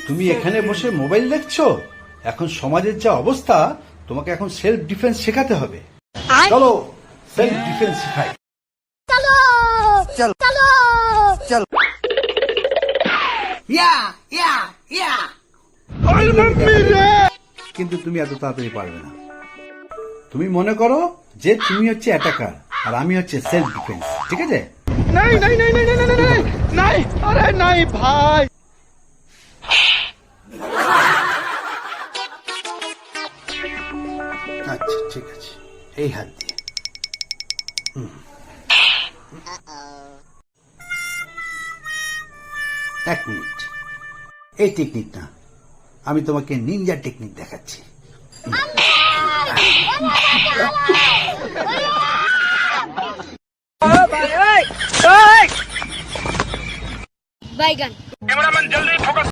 তুমি এখানে বসে মোবাইল দেখছো? এখন সমাজের যা অবস্থা, তোমাকে এখন সেলফ ডিফেন্স শেখাতে হবে। চলো সেলফ ডিফেন্স শেখাই। কিন্তু তুমি এত তাড়াতাড়ি পারবে না। তুমি মনে করো যে তুমি হচ্ছে অ্যাটাকার আর আমি হচ্ছে সেলফ ডিফেন্স, ঠিক আছে? নাই ভাই। আচ্ছা ঠিক আছে, এই হাত দিয়ে। এক মিনিট, এই টেকনিক না, আমি তোমাকে নিনজা টেকনিক দেখাচ্ছি। बैगन। कैमरामैन जल्दी फोकस।